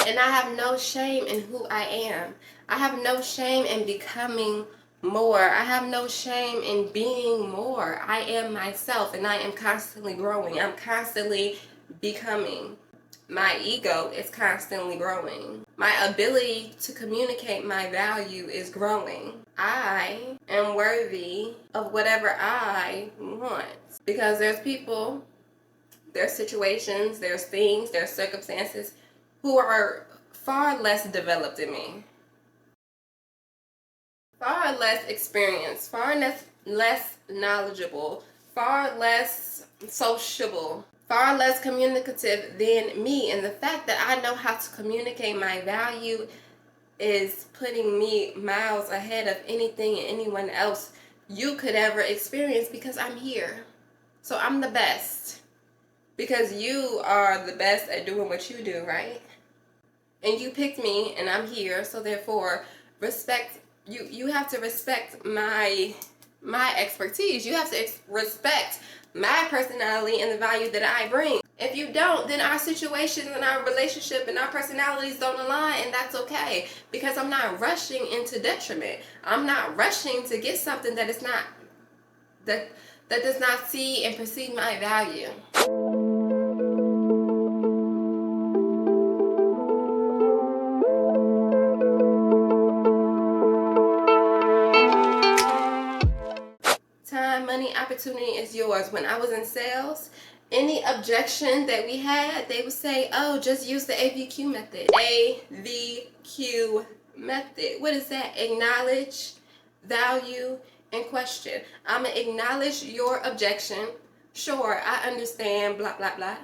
And I have no shame in who I am. I have no shame in becoming more. I have no shame in being more. I am myself, and I am constantly growing. I'm constantly becoming. My ego is constantly growing. My ability to communicate my value is growing. I am worthy of whatever I want. Because there's people, there's situations, there's things, there's circumstances who are far less developed than me, far less experienced, far less knowledgeable, far less sociable, far less communicative than me. And the fact that I know how to communicate my value is putting me miles ahead of anything and anyone else you could ever experience, because I'm here. So I'm the best. Because you are the best at doing what you do, right? And you picked me, and I'm here, so therefore respect you have to respect my expertise. You have to respect my personality and the value that I bring. If you don't, then our situations and our relationship and our personalities don't align, and that's okay, because I'm not rushing into detriment. I'm not rushing to get something that is not that does not see and perceive my value. Time, money, opportunity is yours. When I was in sales, any objection that we had, they would say, oh, just use the AVQ method. AVQ method. What is that? Acknowledge, value, and question. I'm going to acknowledge your objection. Sure, I understand, blah, blah, blah.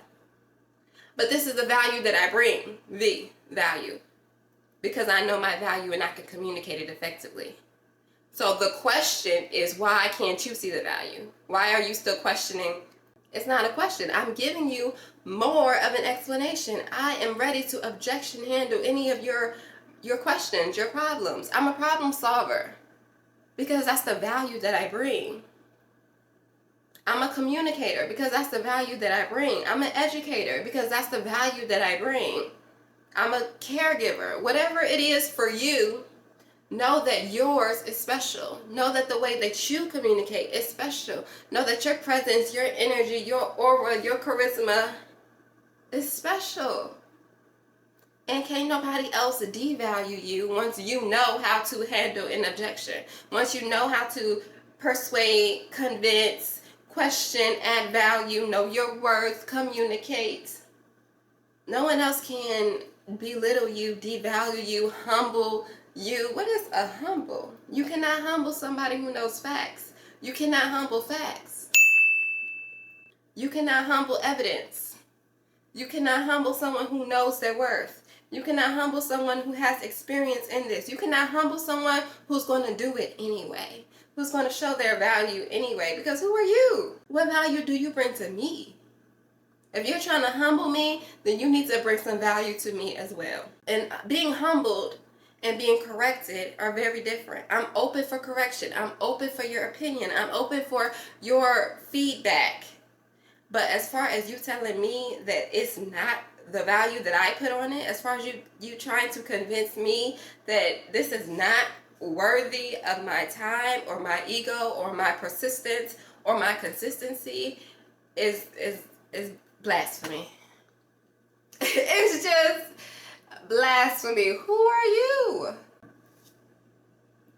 But this is the value that I bring, the value. Because I know my value and I can communicate it effectively. So the question is, why can't you see the value? Why are you still questioning? It's not a question. I'm giving you more of an explanation. I am ready to objection handle any of your questions, your problems. I'm a problem solver because that's the value that I bring. I'm a communicator because that's the value that I bring. I'm an educator because that's the value that I bring. I'm a caregiver. Whatever it is for you, know that yours is special. Know that the way that you communicate is special. Know that your presence, your energy, your aura, your charisma is special. And can't nobody else devalue you once you know how to handle an objection. Once you know how to persuade, convince, question, add value, know your worth, communicate. No one else can belittle you, devalue you, humble you. What is a humble? You cannot humble somebody who knows facts. You cannot humble facts. You cannot humble evidence. You cannot humble someone who knows their worth. You cannot humble someone who has experience in this. You cannot humble someone who's going to do it anyway, who's going to show their value anyway, because who are you? What value do you bring to me? If you're trying to humble me, then you need to bring some value to me as well. And being humbled and being corrected are very different. I'm open for correction. I'm open for your opinion. I'm open for your feedback. But as far as you telling me that it's not the value that I put on it, as far as you trying to convince me that this is not worthy of my time or my ego or my persistence or my consistency, is blasphemy. It's just blasphemy. Who are you?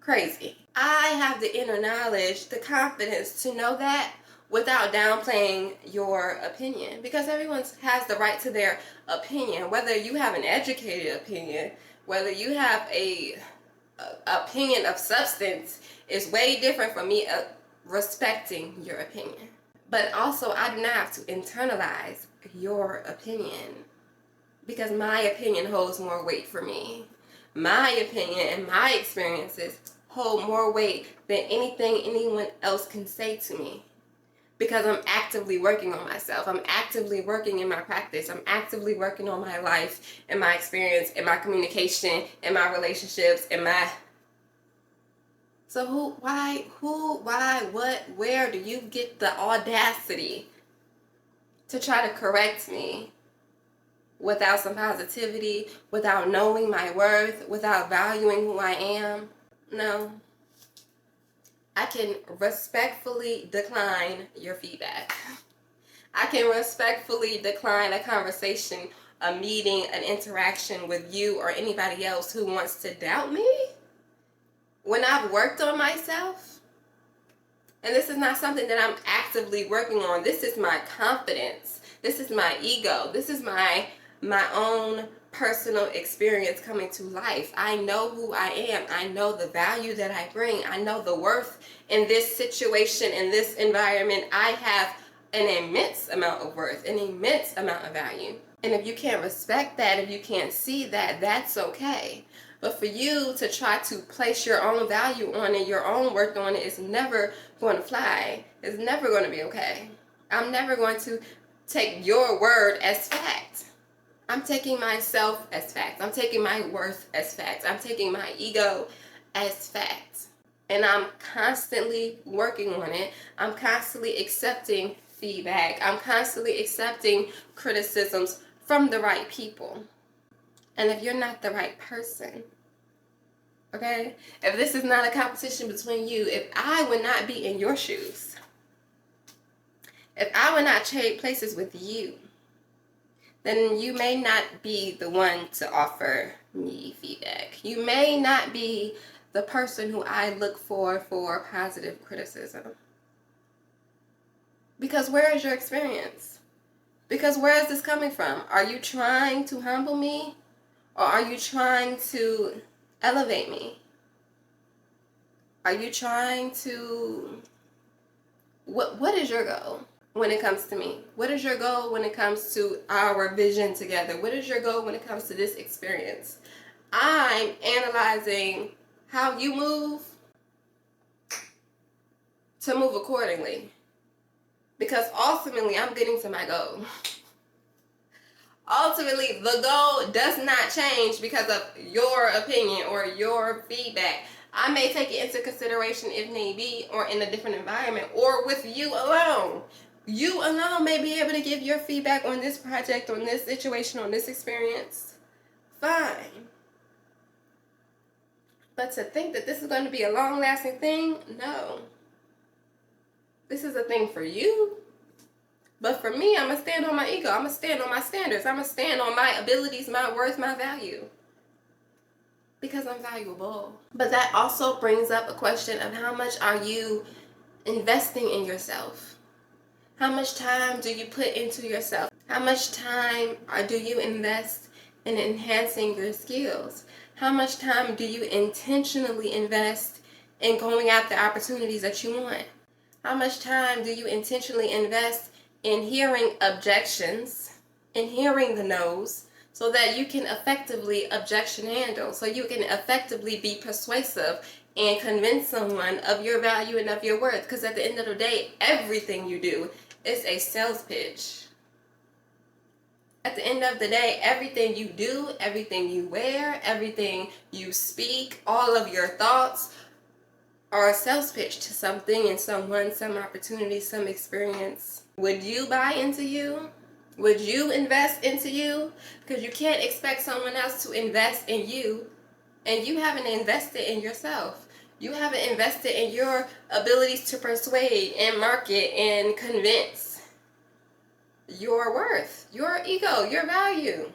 Crazy. I have the inner knowledge, the confidence to know that without downplaying your opinion, because everyone has the right to their opinion. Whether you have an educated opinion, whether you have a opinion of substance, is way different from me respecting your opinion. But also, I do not have to internalize your opinion, because my opinion holds more weight for me. My opinion and my experiences hold more weight than anything anyone else can say to me, because I'm actively working on myself. I'm actively working in my practice. I'm actively working on my life and my experience and my communication and my relationships and my... So who, why, what, where do you get the audacity to try to correct me without some positivity, without knowing my worth, without valuing who I am. No. I can respectfully decline your feedback. I can respectfully decline a conversation, a meeting, an interaction with you or anybody else who wants to doubt me when I've worked on myself. And this is not something that I'm actively working on. This is my confidence. This is my ego. This is my own personal experience coming to life. I know who I am. I know the value that I bring. I know the worth in this situation, in this environment. I have an immense amount of worth, an immense amount of value. And if you can't respect that, if you can't see that, that's okay. But for you to try to place your own value on it, your own worth on it, is never going to fly. It's never going to be okay. I'm never going to take your word as fact. I'm taking myself as fact. I'm taking my worth as fact. I'm taking my ego as fact. And I'm constantly working on it. I'm constantly accepting feedback. I'm constantly accepting criticisms from the right people. And if you're not the right person, okay, if this is not a competition between you, if I would not be in your shoes, if I would not trade places with you, then you may not be the one to offer me feedback. You may not be the person who I look for positive criticism. Because where is your experience? Because where is this coming from? Are you trying to humble me? Or are you trying to elevate me? Are you trying to... What is your goal when it comes to me? What is your goal when it comes to our vision together? What is your goal when it comes to this experience? I'm analyzing how you move to move accordingly. Because ultimately, I'm getting to my goal. Ultimately, the goal does not change because of your opinion or your feedback. I may take it into consideration if need be, or in a different environment, or with you alone. You alone may be able to give your feedback on this project, on this situation, on this experience. Fine. But to think that this is going to be a long-lasting thing, no. This is a thing for you. But for me, I'm going to stand on my ego. I'm going to stand on my standards. I'm going to stand on my abilities, my worth, my value. Because I'm valuable. But that also brings up a question of how much are you investing in yourself? How much time do you put into yourself? How much time do you invest in enhancing your skills? How much time do you intentionally invest in going after opportunities that you want? How much time do you intentionally invest in hearing objections, in hearing the no's, so that you can effectively objection handle, so you can effectively be persuasive and convince someone of your value and of your worth? Because at the end of the day, everything you do is a sales pitch. At the end of the day, everything you do, everything you wear, everything you speak, all of your thoughts are a sales pitch to something and someone, some opportunity, some experience. Would you buy into you? Would you invest into you? Because you can't expect someone else to invest in you and you haven't invested in yourself. You haven't invested in your abilities to persuade and market and convince. Your worth, your ego, your value.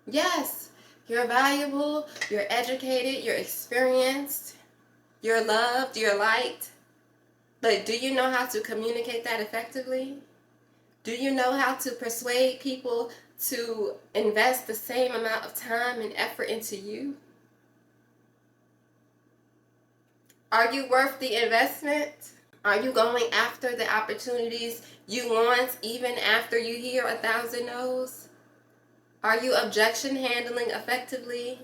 Yes, you're valuable, you're educated, you're experienced, you're loved, you're liked. But do you know how to communicate that effectively? Do you know how to persuade people to invest the same amount of time and effort into you? Are you worth the investment? Are you going after the opportunities you want even after you hear 1,000 no's? Are you objection handling effectively?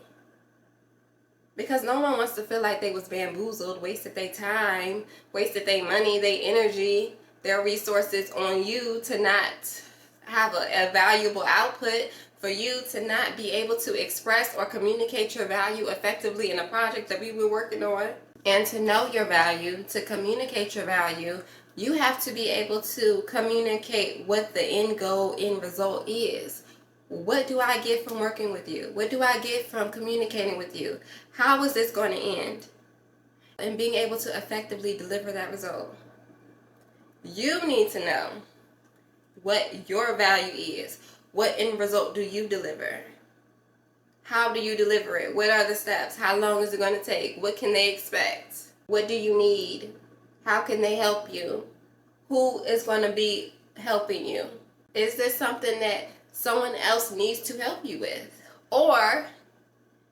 Because no one wants to feel like they was bamboozled, wasted their time, wasted their money, their energy, their resources on you to not have a valuable output, for you to not be able to express or communicate your value effectively in a project that we were working on. And to know your value, to communicate your value, you have to be able to communicate what the end goal, end result is. What do I get from working with you? What do I get from communicating with you? How is this going to end? And being able to effectively deliver that result. You need to know what your value is. What end result do you deliver? How do you deliver it? What are the steps? How long is it going to take? What can they expect? What do you need? How can they help you? Who is going to be helping you? Is this something that someone else needs to help you with? Or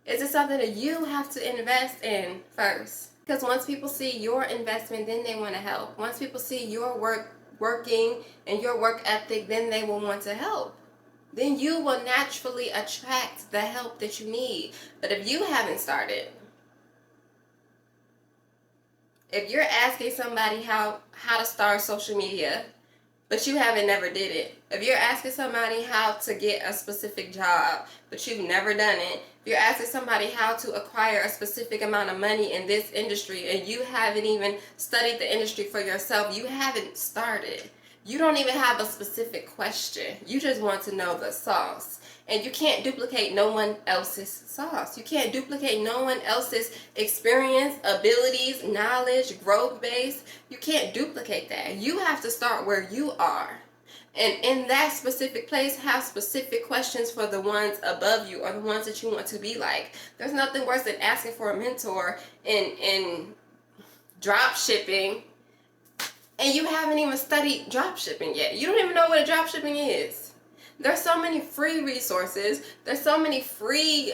is it something that you have to invest in first? Because once people see your investment, then they want to help. Once people see your working and your work ethic, then they will want to help. Then you will naturally attract the help that you need. But if you haven't started, if you're asking somebody how to start social media, but you haven't never did it. If you're asking somebody how to get a specific job, but you've never done it. If you're asking somebody how to acquire a specific amount of money in this industry and you haven't even studied the industry for yourself, you haven't started. You don't even have a specific question. You just want to know the sauce. And you can't duplicate no one else's sauce. You can't duplicate no one else's experience, abilities, knowledge, growth base. You can't duplicate that. You have to start where you are. And in that specific place, have specific questions for the ones above you or the ones that you want to be like. There's nothing worse than asking for a mentor in drop shipping and you haven't even studied drop shipping yet. You don't even know what a drop shipping is. There's so many free resources. There's so many free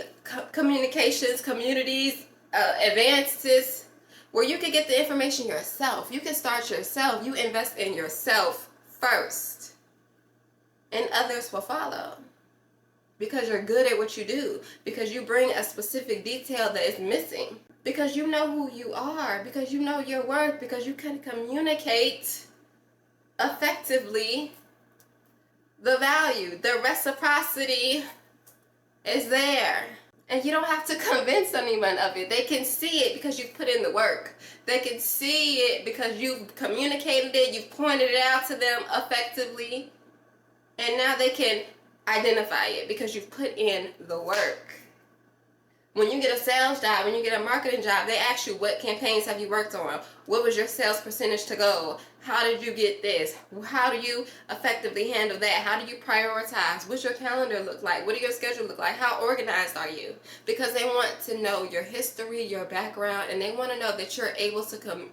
communications, communities, advances where you can get the information yourself. You can start yourself. You invest in yourself first. And others will follow. Because you're good at what you do. Because you bring a specific detail that is missing. Because you know who you are. Because you know your worth. Because you can communicate effectively the value. The reciprocity is there. And you don't have to convince anyone of it. They can see it because you've put in the work. They can see it because you've communicated it. You've pointed it out to them effectively. And now they can identify it because you've put in the work. When you get a sales job, when you get a marketing job, they ask you, what campaigns have you worked on? What was your sales percentage to go? How did you get this? How do you effectively handle that? How do you prioritize? What's your calendar look like? What do your schedule look like? How organized are you? Because they want to know your history, your background, and they want to know that you're able to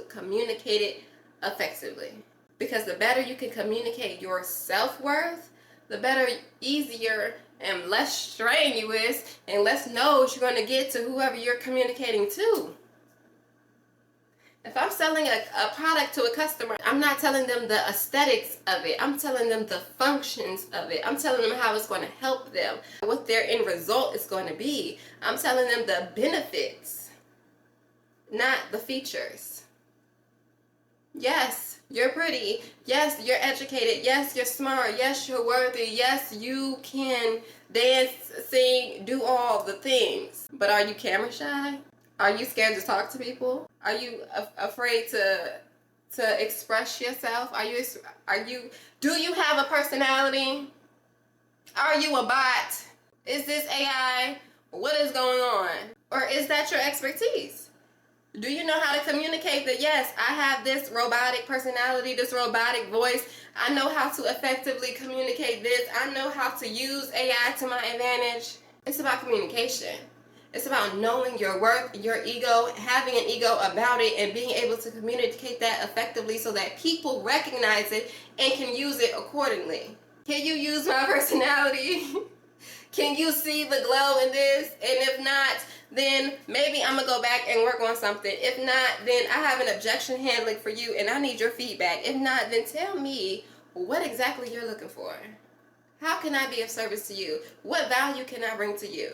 communicate it effectively. Because the better you can communicate your self-worth, the better, easier, and less strenuous and less no's you're going to get to whoever you're communicating to. If I'm selling a product to a customer, I'm not telling them the aesthetics of it. I'm telling them the functions of it. I'm telling them how it's going to help them, what their end result is going to be. I'm telling them the benefits, not the features. Yes, you're pretty. Yes, you're educated. Yes, you're smart. Yes, you're worthy. Yes, you can dance, sing, do all the things. But are you camera shy? Are you scared to talk to people? Are you afraid to express yourself? Do you have a personality? Are you a bot? Is this AI? What is going on? Or is that your expertise? Do you know how to communicate that, yes, I have this robotic personality, this robotic voice. I know how to effectively communicate this. I know how to use AI to my advantage. It's about communication. It's about knowing your worth, your ego, having an ego about it, and being able to communicate that effectively so that people recognize it and can use it accordingly. Can you use my personality? Can you see the glow in this? And if not, then maybe I'm going to go back and work on something. If not, then I have an objection handling for you and I need your feedback. If not, then tell me what exactly you're looking for. How can I be of service to you? What value can I bring to you?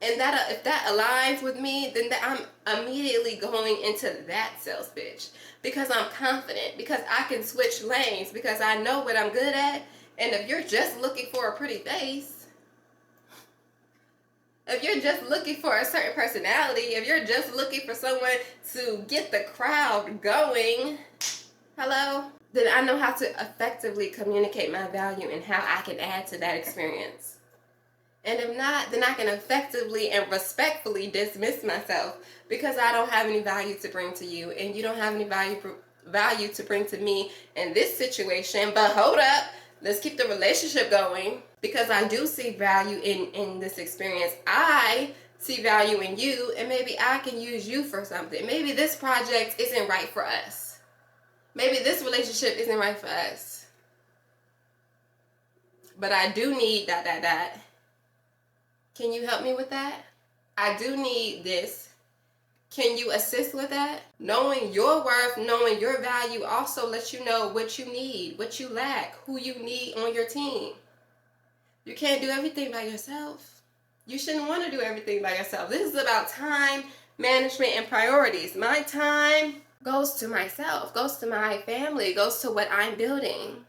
And that if that aligns with me, then I'm immediately going into that sales pitch. Because I'm confident. Because I can switch lanes. Because I know what I'm good at. And if you're just looking for a pretty face, if you're just looking for a certain personality, if you're just looking for someone to get the crowd going, hello, then I know how to effectively communicate my value and how I can add to that experience. And if not, then I can effectively and respectfully dismiss myself because I don't have any value to bring to you, and you don't have any value to bring to me in this situation. But hold up, let's keep the relationship going because I do see value in this experience. I see value in you, and maybe I can use you for something. Maybe this project isn't right for us. Maybe this relationship isn't right for us. But I do need ... Can you help me with that? I do need this. Can you assist with that? Knowing your worth, knowing your value also lets you know what you need, what you lack, who you need on your team. You can't do everything by yourself. You shouldn't want to do everything by yourself. This is about time management and priorities. My time goes to myself, goes to my family, goes to what I'm building.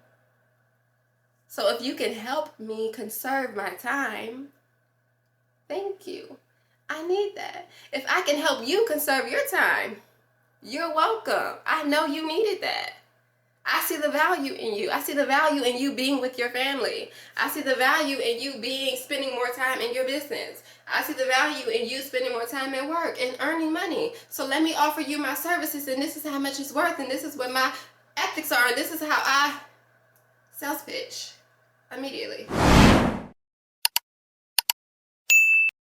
So if you can help me conserve my time, thank you. I need that. If I can help you conserve your time, you're welcome. I know you needed that. I see the value in you. I see the value in you being with your family. I see the value in you spending more time in your business. I see the value in you spending more time at work and earning money. So let me offer you my services, and this is how much it's worth, and this is what my ethics are, and this is how I sales pitch immediately.